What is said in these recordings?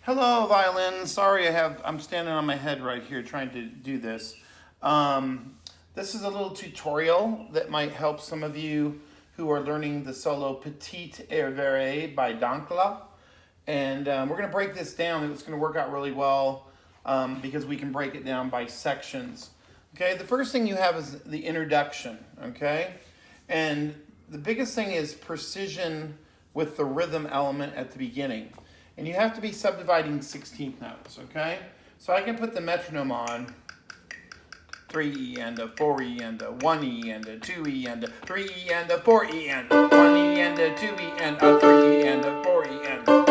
Hello, violin. Sorry, I'm standing on my head right here trying to do this. This is a little tutorial that might help some of you who are learning the solo Petit et Varie by Dancla. And we're going to break this down. It's going to work out really well because we can break it down by sections. Okay, the first thing you have is the introduction. Okay, and the biggest thing is precision with the rhythm element at the beginning. And you have to be subdividing 16th notes, okay? So I can put the metronome on, 3E and a 4E and a 1E and a 2E and a 3E and a 4E and a 1E and a 2E and a 3E and a 4E and a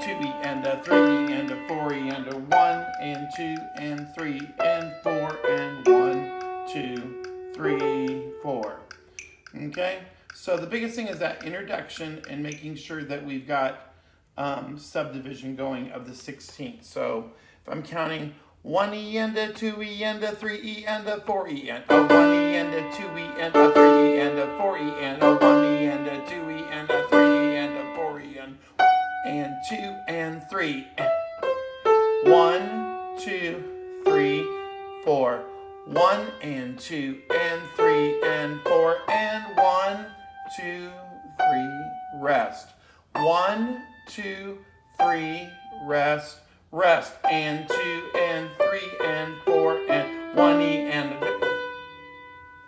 2E and a 3E and a 4E and a 1 and 2 and 3 and 4 and 1, 2, 3, 4. Okay? So the biggest thing is that introduction and making sure that we've got subdivision going of the 16th. So if I'm counting 1E and a 2E and a 3E and a 4E and a 1E and a 2E and a 3E and a 4E and a 1E and a 2E and a 3E and a 4E and 2 and 3. 1, 2, 3, 4. 1 and 2 and 3 and 4 and 1, 2, 3, rest. 1, 2, 3, rest, rest, and 2 and 3 and 4 and 1E and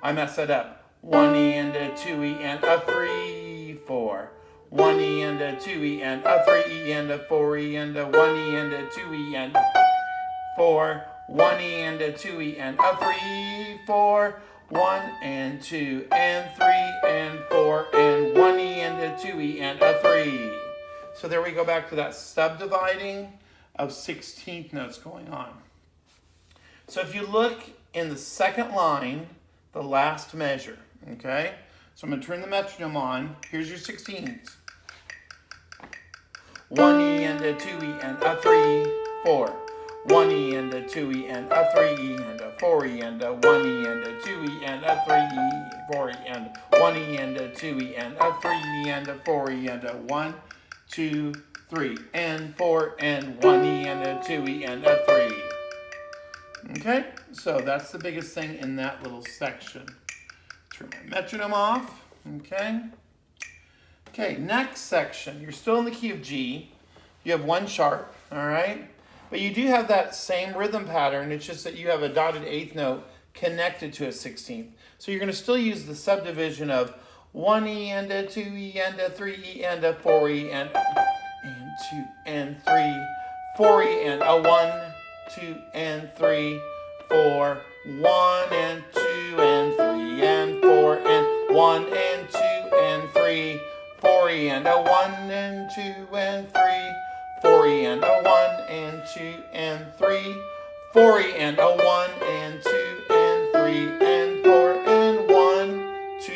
I messed it up. 1E and a 2E and a 3, 4. 1E and a 2E and a 3E and a 4E and a 1E and a 2E and 4. 1E and a 2E and a 3, 4. 1 and 2 and 3 and 4 and 1E and a 2E and a 3. So there we go back to that subdividing of 16th notes going on. So if you look in the second line, the last measure, okay? So I'm going to turn the metronome on. Here's your 16ths. 1E and a 2E and a 3, 4. 1E and a 2E and a 3E and a 4E and a 1E and a 2E and a 3E, 4E and 1E and a 2E and a 3E and a 4E and a 1, 2, 3 and 4 and 1E and a 2E and a 3. Okay, so that's the biggest thing in that little section. Turn my metronome off. Okay. Okay, next section. You're still in the key of G. You have one sharp, all right? But you do have that same rhythm pattern. It's just that you have a dotted eighth note connected to a 16th. So you're going to still use the subdivision of 1E and a 2E and a 3E and a 4E and 2 and 3, 4E and a 1, 2 and 3, 4, 1 and 2 and 3 and 4 and 1 and 2 and 3, 4E and a 1 and 2 and 3, 4E and a 1 and 2 and 3, 4E and a 1 and 2 and 3 and 4 and 1, 2,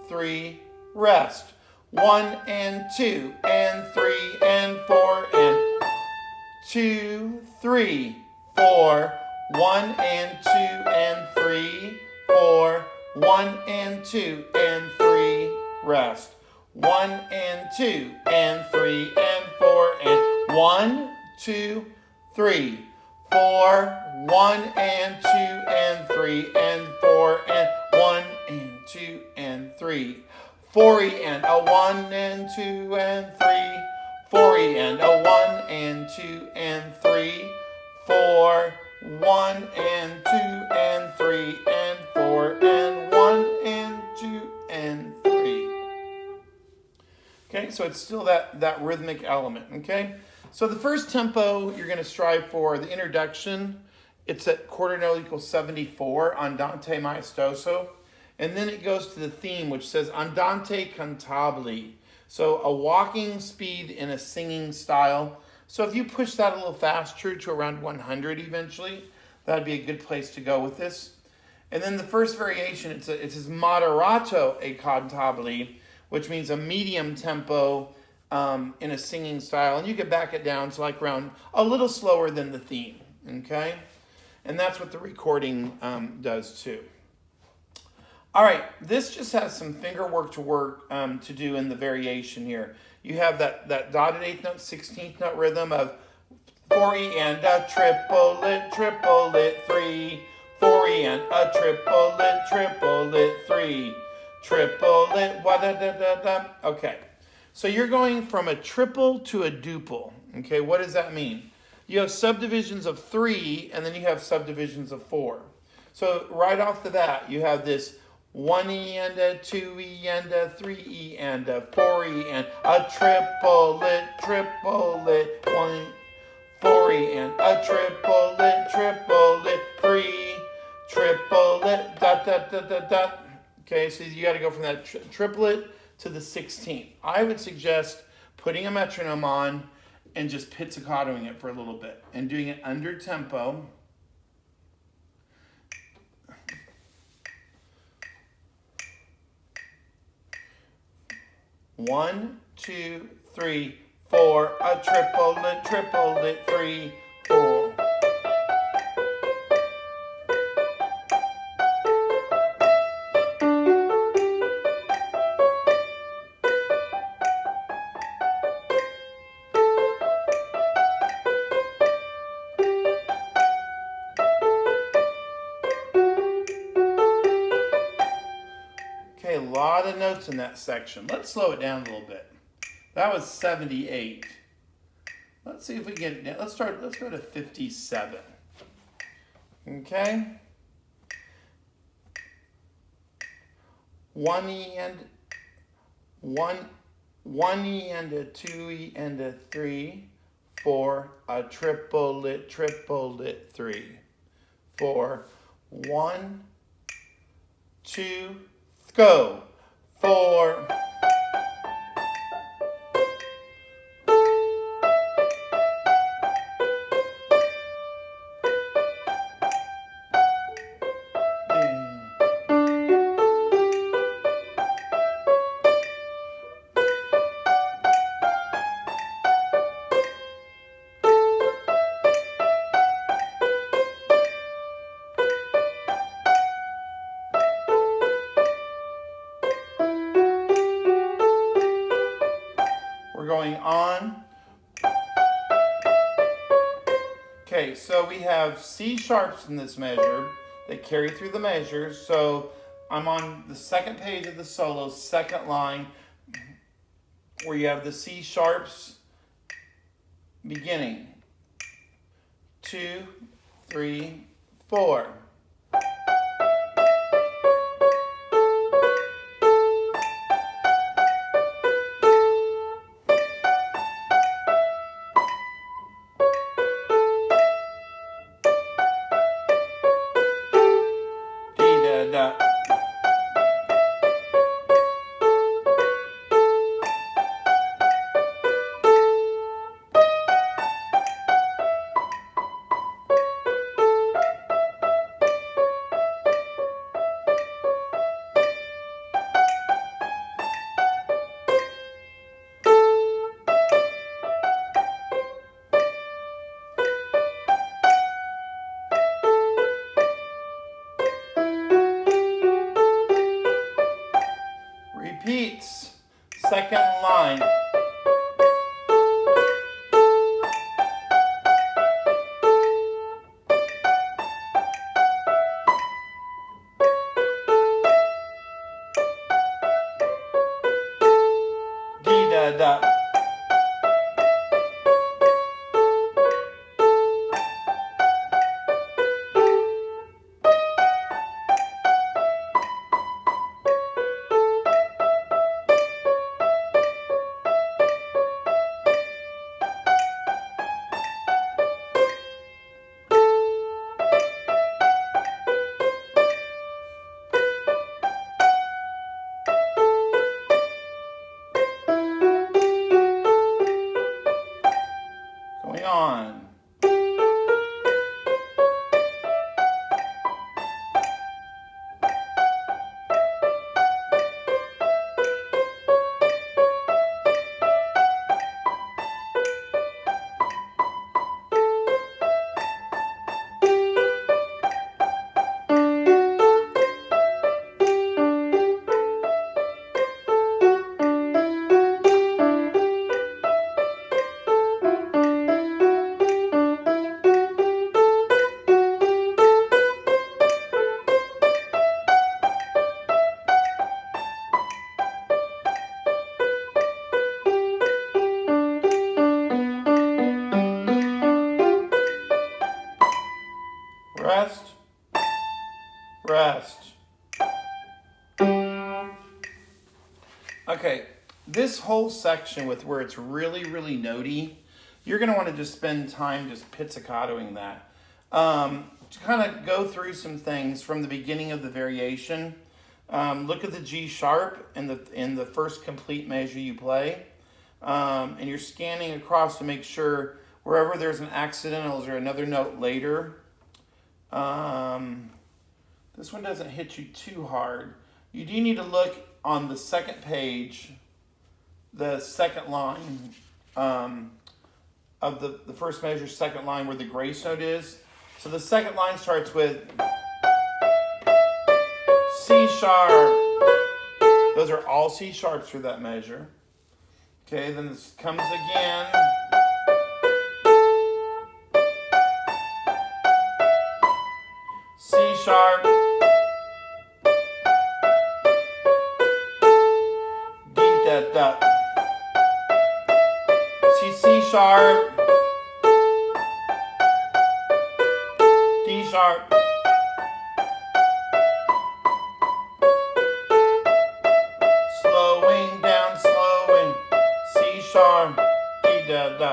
3, rest. 1 and 2 and 3 and 4 and 2, 3, 4, 1 and 2 and 3, 4, 1 and 2 and 3, rest. 1 and 2 and 3 and 4 and 1, 2, 3, 4, 1 and 2 and 3 and 4 and 1 and 2 and 3. 4E and a 1 and 2 and 3. 4E and a 1 and 2 and 3. 4, 1 and 2 and 3 and 4 and 1 and 2 and 3. Okay, so it's still that rhythmic element, okay? So the first tempo you're going to strive for, the introduction, it's at quarter note equals 74, andante maestoso. And then it goes to the theme, which says andante cantabile. So a walking speed in a singing style. So if you push that a little faster to around 100 eventually, that'd be a good place to go with this. And then the first variation, it says moderato e cantabile, which means a medium tempo in a singing style. And you could back it down to like around a little slower than the theme, okay? And that's what the recording does too. All right, this just has some finger work to do in the variation here. You have that dotted eighth note, 16th note rhythm of 4E and a triplet, 3. 4E and a triplet, 3. Triplet, wa-da-da-da-da. Okay, so you're going from a triple to a duple. Okay, what does that mean? You have subdivisions of 3, and then you have subdivisions of 4. So right off the bat, you have this 1E and a 2E and a 3E and a 4E and a triplet, 1, 4E and a triplet, 3, triplet, dot, dot, dot, dot, dot. Okay, so you got to go from that triplet to the 16th. I would suggest putting a metronome on and just pizzicatoing it for a little bit and doing it under tempo. One, 2, 3, 4, a triplet, 3, 4. Okay, a lot of notes in that section. Let's slow it down a little bit. That was 78. Let's see if we get it down. Let's go to 57. Okay? 1E and 1E and a 2E and a 3, 4, a triplet, 3, 4, 1, 2, go. 4. We're going on. Okay, so we have C sharps in this measure. They carry through the measures. So I'm on the second page of the solo, second line, where you have the C sharps beginning. 2, 3, 4. Repeats, second line. D da da. Going on. rest, rest. Okay, this whole section with where it's really, really notey, you're going to want to just spend time just pizzicatoing that. To kind of go through some things from the beginning of the variation. Look at the G sharp in the first complete measure you play. And you're scanning across to make sure wherever there's an accidental, is there another note later. This one doesn't hit you too hard. You do need to look on the second page, the second line of the first measure, second line where the grace note is. So the second line starts with C sharp. Those are all C sharps for that measure. Okay, then this comes again. C sharp. D da da. C sharp. D sharp. Slowing down, slowing. C sharp, D da da.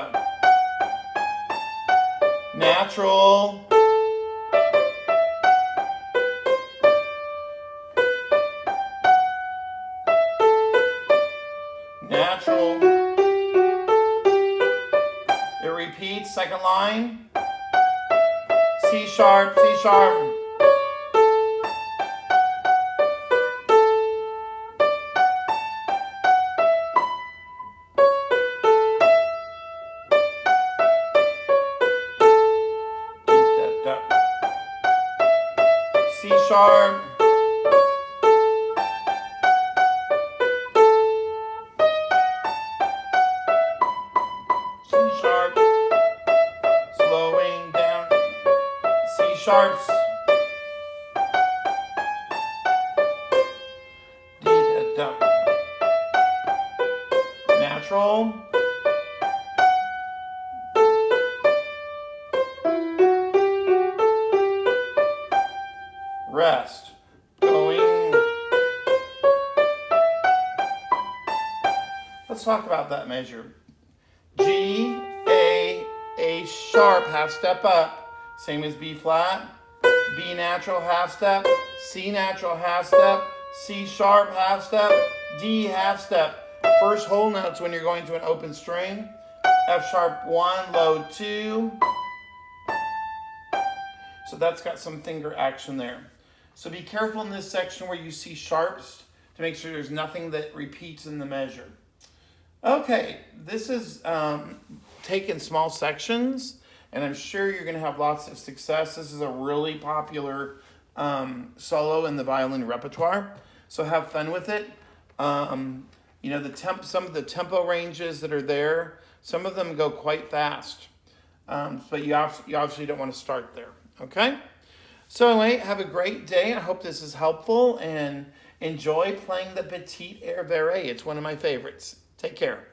Natural. Natural. It repeats, second line. C sharp, C sharp. C sharp. C sharp. Slowing down. C sharps. D da da. Natural. Rest. Going. Let's talk about that measure. G, A sharp, half step up, same as B flat. B natural, half step. C natural, half step. C sharp, half step. D, half step. First whole notes when you're going to an open string. F sharp 1, low 2. So that's got some finger action there. So be careful in this section where you see sharps to make sure there's nothing that repeats in the measure. Okay, this is taken small sections, and I'm sure you're going to have lots of success. This is a really popular solo in the violin repertoire, so have fun with it. You know, some of the tempo ranges that are there, some of them go quite fast, but you obviously don't want to start there, okay? So anyway, have a great day. I hope this is helpful, and enjoy playing the Petit Varie. It's one of my favorites. Take care.